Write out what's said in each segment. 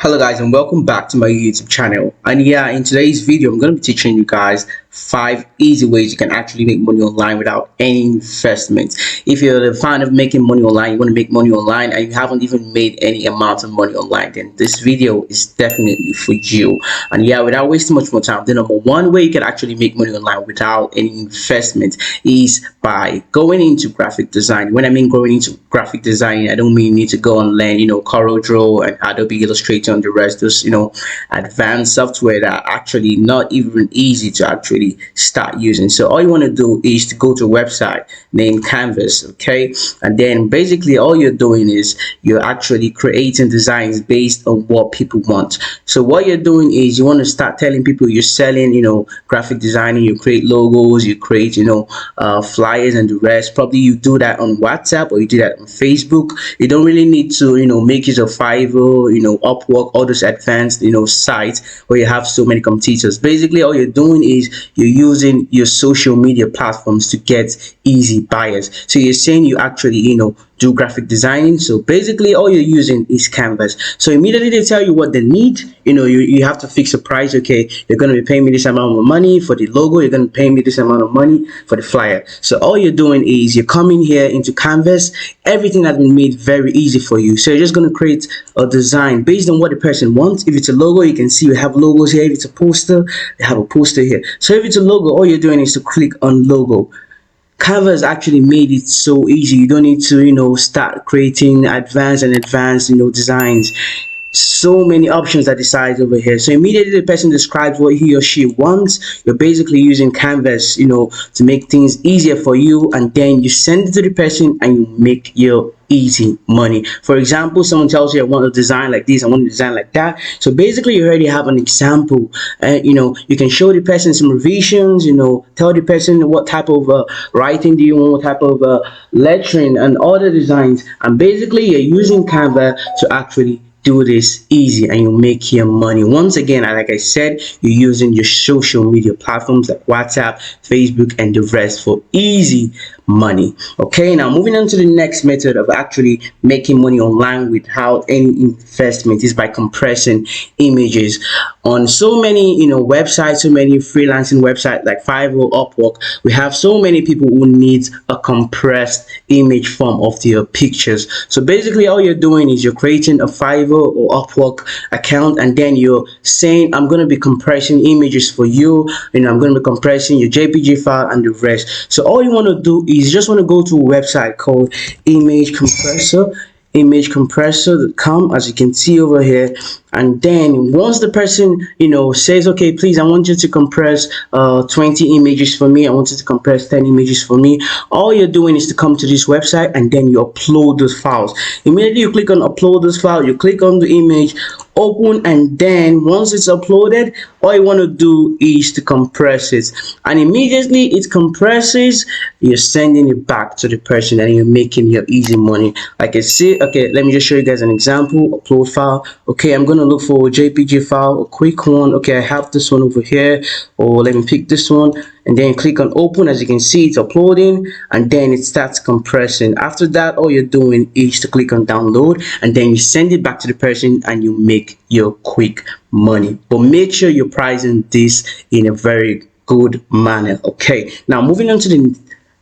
Hello guys, and welcome back to my YouTube channel. And yeah, in today's video I'm going to be teaching you guys 5 easy ways you can actually make money online without any investment. If you're a fan of making money online, you want to make money online and you haven't even made any amount of money online, then this video is definitely for you. And yeah, without wasting much more time, the number one way you can actually make money online without any investment is by going into graphic design. When I mean going into graphic design, I don't mean you need to go and learn CorelDRAW and Adobe Illustrator and the rest, those advanced software that are actually not even easy to actually start using. So all you want to do is to go to a website named Canvas, okay? And then basically all you're doing is you're actually creating designs based on what people want. So what you're doing is you want to start telling people you're selling graphic designing. You create logos, you create flyers and the rest. Probably you do that on WhatsApp or you do that on Facebook. You don't really need to make use of Fiverr, Upwork, all those advanced sites where you have so many competitors. Basically all you're doing is you're using your social media platforms to get easy buyers. So you're saying you actually do graphic designing. So basically all you're using is Canvas. So immediately they tell you what they need. You have to fix a price. Okay, you're going to be paying me this amount of money for the logo, you're going to pay me this amount of money for the flyer. So all you're doing is you're coming here into Canvas. Everything has been made very easy for you. So you're just going to create a design based on what the person wants. If it's a logo, you can see we have logos here. If it's a poster, they have a poster here. So if it's a logo, all you're doing is to click on logo. Canvas actually made it so easy. You don't need to start creating advanced designs. So many options are decided over here. So immediately the person describes what he or she wants. You're basically using Canvas to make things easier for you, and then you send it to the person and you make your easy money. For example, someone tells you I want a design like this, I want a design like that. So basically you already have an example, and you can show the person some revisions, tell the person what type of writing do you want, what type of lettering and other designs, and basically you're using Canva to actually do this easy and you make your money. Once again, like I said, you're using your social media platforms like WhatsApp, Facebook and the rest for easy money. Okay, now moving on to the next method of actually making money online without any investment is by compressing images. On so many websites, so many freelancing websites like Fiverr, Upwork, we have so many people who need a compressed image form of their pictures. So basically all you're doing is you're creating a Fiverr or Upwork account, and then you're saying I'm going to be compressing images for you, I'm going to be compressing your JPG file and the rest. So all you want to do is you just want to go to a website called imagecompressor.com, as you can see over here. And then once the person says, okay, please, I want you to compress 20 images for me, I want you to compress 10 images for me, all you're doing is to come to this website and then you upload those files. Immediately you click on upload this file, you click on the image, open, and then once it's uploaded, all you want to do is to compress it, and immediately it compresses, you're sending it back to the person and you're making your easy money. Like I say, okay, let me just show you guys an example. Upload file. Okay, I'm gonna look for a JPG file, a quick one. Okay, I have this one over here, or let me pick this one, and then click on open. As you can see, it's uploading and then it starts compressing. After that, all you're doing is to click on download and then you send it back to the person and you make your quick money. But make sure you're pricing this in a very good manner. Okay, now moving on to the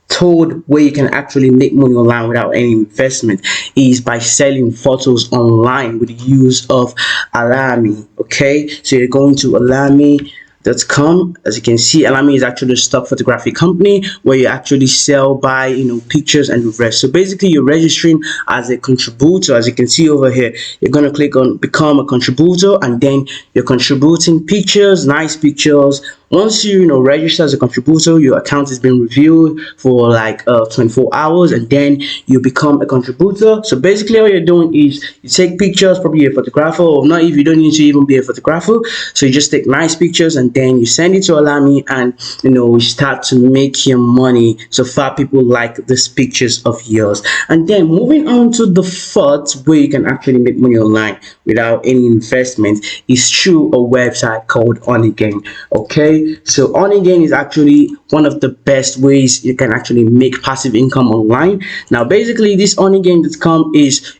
third way you can actually make money online without any investment is by selling photos online with the use of Alamy. Okay, so you're going to Alamy.com. As you can see, Alamy is actually a stock photography company where you actually sell, buy pictures and the rest. So basically you're registering as a contributor. As you can see over here, you're going to click on become a contributor, and then you're contributing pictures, nice pictures. Once you register as a contributor, your account has been reviewed for like 24 hours, and then you become a contributor. So basically all you're doing is you take pictures, probably a photographer, or not, if you don't need to even be a photographer, so you just take nice pictures and then you send it to Alamy, and you start to make your money. So far people like these pictures of yours. And then moving on to the fourth way you can actually make money online without any investment is through a website called OnAgain. Okay, so OnAgain is actually one of the best ways you can actually make passive income online. Now basically this OnAgain.com is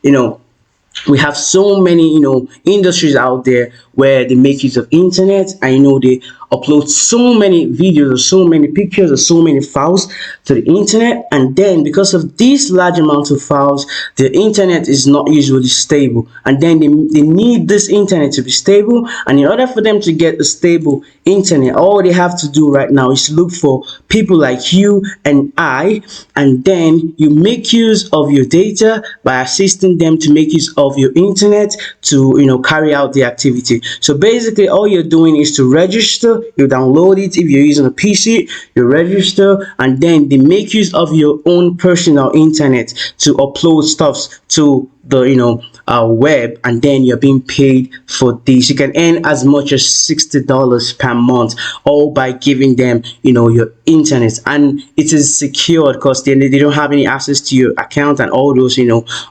we have so many industries out there where they make use of internet, and they upload so many videos or so many pictures or so many files to the internet. And then because of these large amounts of files, the internet is not usually stable, and then they need this internet to be stable. And in order for them to get a stable internet, all they have to do right now is look for people like you and I, and then you make use of your data by assisting them to make use of your internet to carry out the activity. So basically all you're doing is to register. You download it. If you're using a PC, you register, and then they make use of your own personal internet to upload stuffs to the web, and then you're being paid for this. You can earn as much as $60 per month, all by giving them your internet, and it is secured because they don't have any access to your account and all those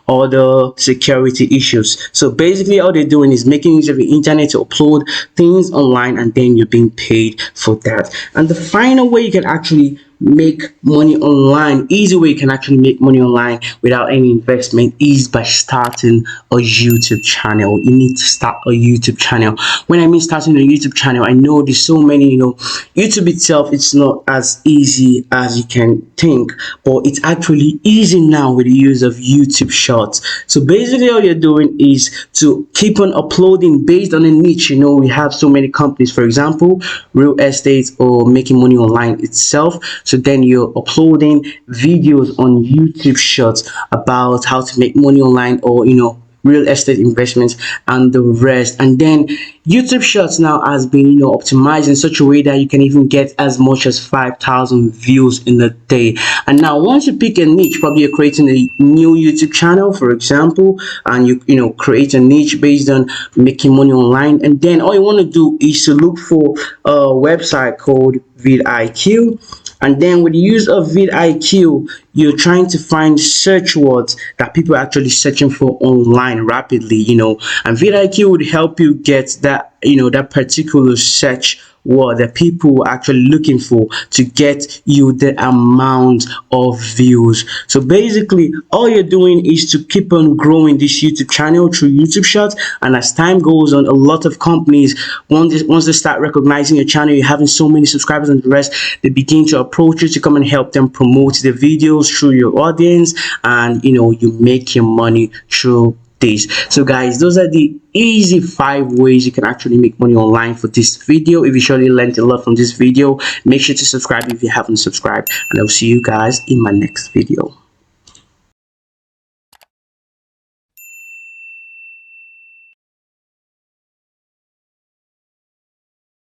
all the security issues. So basically all they're doing is making use of the internet to upload things online, and then you're being paid for that. And the final way you can actually make money online, easy way you can actually make money online without any investment, is by starting a YouTube channel. You need to start a YouTube channel. When I mean starting a YouTube channel, I know there's so many YouTube itself, it's not as easy as you can think, but it's actually easy now with the use of YouTube Shorts. So basically all you're doing is to keep on uploading based on a niche. We have so many companies, for example real estate or making money online itself. So then you're uploading videos on YouTube Shorts about how to make money online, or real estate investments and the rest. And then YouTube Shorts now has been optimized in such a way that you can even get as much as 5,000 views in a day. And now once you pick a niche, probably you're creating a new YouTube channel, for example, and you create a niche based on making money online, and then all you want to do is to look for a website called vidIQ. And then with the use of vidIQ, you're trying to find search words that people are actually searching for online rapidly, and vidIQ would help you get that, that particular search word that people are actually looking for to get you the amount of views. So basically all you're doing is to keep on growing this YouTube channel through YouTube Shorts, and as time goes on, a lot of companies, once they start recognizing your channel, you're having so many subscribers and the rest, they begin to approach you to come and help them promote the videos through your audience, and you make your money through this. So guys, those are the easy 5 ways you can actually make money online for this video. If you surely learned a lot from this video, make sure to subscribe if you haven't subscribed, and I'll see you guys in my next video.